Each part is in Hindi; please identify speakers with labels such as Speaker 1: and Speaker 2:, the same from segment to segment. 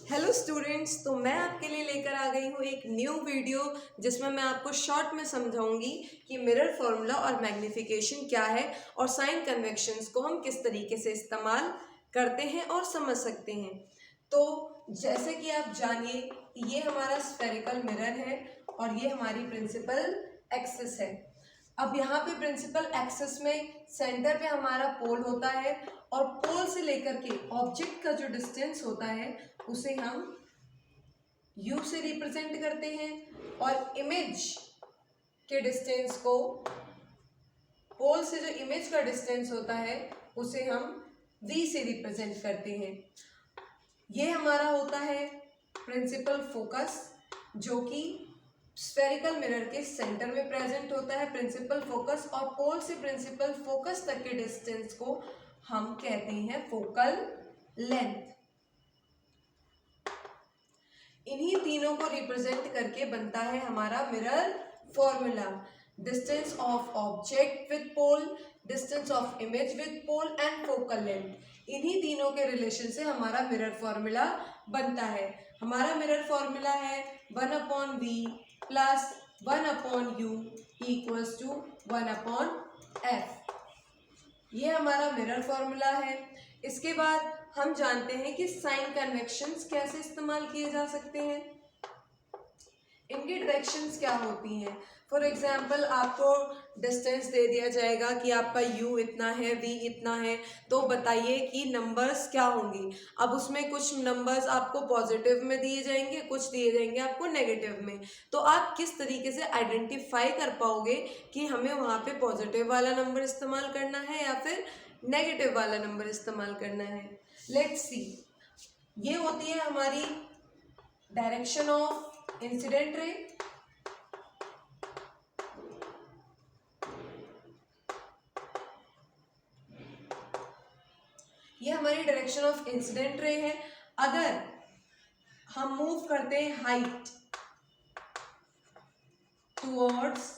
Speaker 1: हेलो स्टूडेंट्स, तो मैं आपके लिए लेकर आ गई हूँ एक न्यू वीडियो जिसमें मैं आपको शॉर्ट में समझाऊंगी कि मिरर फॉर्मूला और मैग्नीफिकेशन क्या है और साइन कन्वेक्शंस को हम किस तरीके से इस्तेमाल करते हैं और समझ सकते हैं। तो जैसे कि आप जानिए, ये हमारा स्फेरिकल मिरर है और ये हमारी प्रिंसिपल एक्सिस है। अब यहाँ पे प्रिंसिपल एक्सिस में सेंटर पे हमारा पोल होता है और पोल से लेकर के ऑब्जेक्ट का जो डिस्टेंस होता है उसे हम u से रिप्रेजेंट करते हैं और इमेज के डिस्टेंस को, पोल से जो इमेज का डिस्टेंस होता है उसे हम v से रिप्रेजेंट करते हैं। ये हमारा होता है प्रिंसिपल फोकस, जो कि स्फेरिकल मिरर के सेंटर में प्रेजेंट होता है प्रिंसिपल फोकस, और पोल से प्रिंसिपल फोकस तक के डिस्टेंस को हम कहते हैं फोकल लेंथ। इन्हीं तीनों को रिप्रेजेंट करके बनता है हमारा mirror formula. Distance of object with pole, distance of image with pole and focal length. इन्हीं तीनों के रिलेशन से हमारा मिरर फॉर्मूला बनता है। हमारा मिरर फॉर्मूला है 1/v plus 1/u equals to 1/f। ये हमारा मिरर फॉर्मूला है। इसके बाद हम जानते हैं कि साइन कन्वेक्शंस कैसे इस्तेमाल किए जा सकते हैं। इनकी डायरेक्शंस क्या होती हैं। फॉर एग्जांपल आपको डिस्टेंस दे दिया जाएगा कि आपका u इतना है, v इतना है, तो बताइए कि नंबर्स क्या होंगे। अब उसमें कुछ नंबर्स आपको पॉजिटिव में दिए जाएंगे, कुछ दिए जाएंगे आपको नेगेटिव में। तो आप किस तरीके से आइडेंटिफाई कर पाओगे कि हमें वहाँ पे पॉजिटिव वाला नंबर इस्तेमाल करना है या फिर नेगेटिव वाला नंबर इस्तेमाल करना है। लेट्स सी, ये होती है हमारी डायरेक्शन ऑफ इंसिडेंट रे। ये हमारी डायरेक्शन ऑफ इंसिडेंट रे है। अगर हम मूव करते हैं हाइट टुवर्ड्स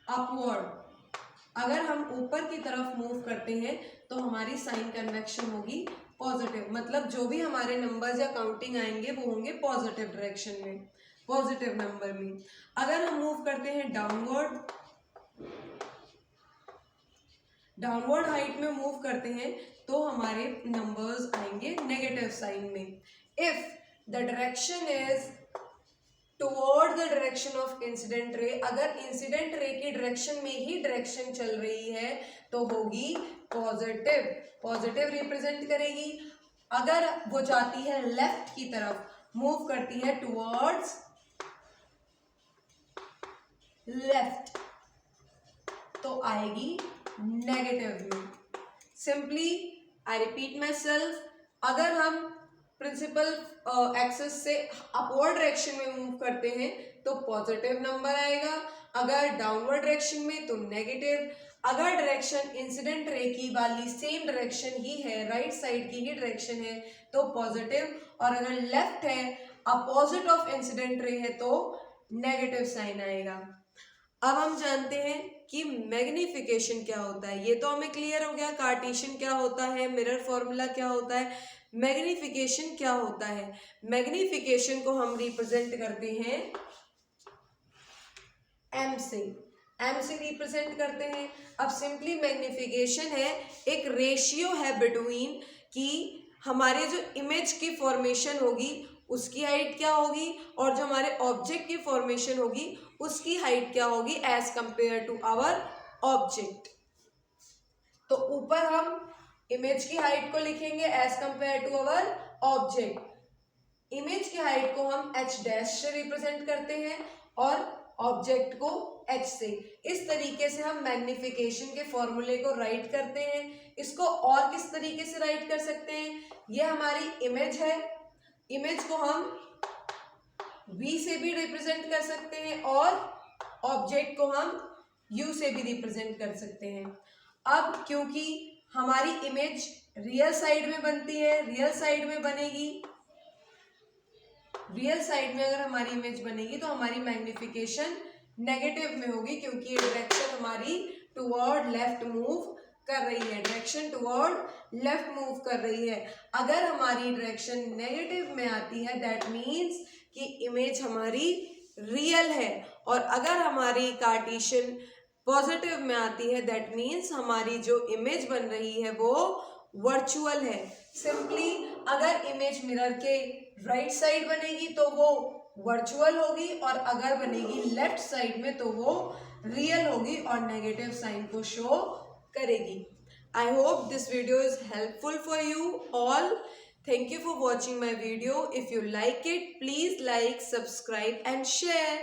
Speaker 1: अपवर्ड, अगर हम ऊपर की तरफ मूव करते हैं तो हमारी साइन कन्वेक्शन होगी पॉजिटिव, मतलब जो भी हमारे नंबर्स या काउंटिंग आएंगे वो होंगे पॉजिटिव डायरेक्शन में, पॉजिटिव नंबर में। अगर हम मूव करते हैं डाउनवर्ड हाइट में मूव करते हैं तो हमारे नंबर्स आएंगे नेगेटिव साइन में। If the direction is toward the direction of incident ray, अगर इंसिडेंट रे की डायरेक्शन में ही डायरेक्शन चल रही है तो होगी पॉजिटिव, पॉजिटिव रिप्रेजेंट करेगी। अगर वो जाती है लेफ्ट की तरफ, मूव करती है टुवर्ड्स लेफ्ट, तो आएगी नेगेटिव में। Simply I repeat my self, अगर हम प्रिंसिपल एक्सिस से अपवर्ड डायरेक्शन में मूव करते हैं तो पॉजिटिव नंबर आएगा, अगर डाउनवर्ड डायरेक्शन में तो नेगेटिव। अगर डायरेक्शन इंसिडेंट रे की वाली सेम डायरेक्शन ही है, राइट साइड की ही डायरेक्शन है तो पॉजिटिव, और अगर लेफ्ट है अपोजिट ऑफ इंसिडेंट रे है तो नेगेटिव साइन आएगा। अब हम जानते हैं कि मैग्नीफिकेशन क्या होता है। ये तो हमें क्लियर हो गया, कार्टेशियन क्या होता है, मिरर फॉर्मूला क्या होता है। मैग्नीफिकेशन क्या होता है। मैग्नीफिकेशन को हम रिप्रेजेंट करते हैं एम से, एम से रिप्रेजेंट करते हैं। अब सिंपली मैग्नीफिकेशन है, एक रेशियो है बिटवीन कि हमारे जो इमेज की फॉर्मेशन होगी उसकी हाइट क्या होगी और जो हमारे ऑब्जेक्ट की फॉर्मेशन होगी उसकी हाइट क्या होगी as compare to our object. तो ऊपर हम इमेज की हाइट को लिखेंगे as compare to our object. Image की हाइट को हम h डैश से रिप्रेजेंट करते हैं और ऑब्जेक्ट को h से। इस तरीके से हम मैग्नीफिकेशन के फॉर्मूले को राइट करते हैं। इसको और किस तरीके से राइट कर सकते हैं, ये हमारी इमेज है, इमेज को हम v से भी रिप्रेजेंट कर सकते हैं और ऑब्जेक्ट को हम u से भी रिप्रेजेंट कर सकते हैं। अब क्योंकि हमारी इमेज रियल साइड में बनती है, रियल साइड में बनेगी, रियल साइड में अगर हमारी इमेज बनेगी तो हमारी मैग्नीफिकेशन नेगेटिव में होगी, क्योंकि ये डायरेक्शन हमारी टुवर्ड लेफ्ट मूव कर रही है, डायरेक्शन टुवर्ड लेफ्ट मूव कर रही है। अगर हमारी डायरेक्शन नेगेटिव में आती है दैट मीन्स कि इमेज हमारी रियल है, और अगर हमारी कार्टेशियन पॉजिटिव में आती है दैट मीन्स हमारी जो इमेज बन रही है वो वर्चुअल है। सिंपली अगर इमेज मिरर के राइट साइड बनेगी तो वो वर्चुअल होगी, और अगर बनेगी लेफ्ट साइड में तो वो रियल होगी और नेगेटिव साइन को शो करेगी। I hope this video is helpful for you all. Thank you for watching my video. If you like it, please like, subscribe and share.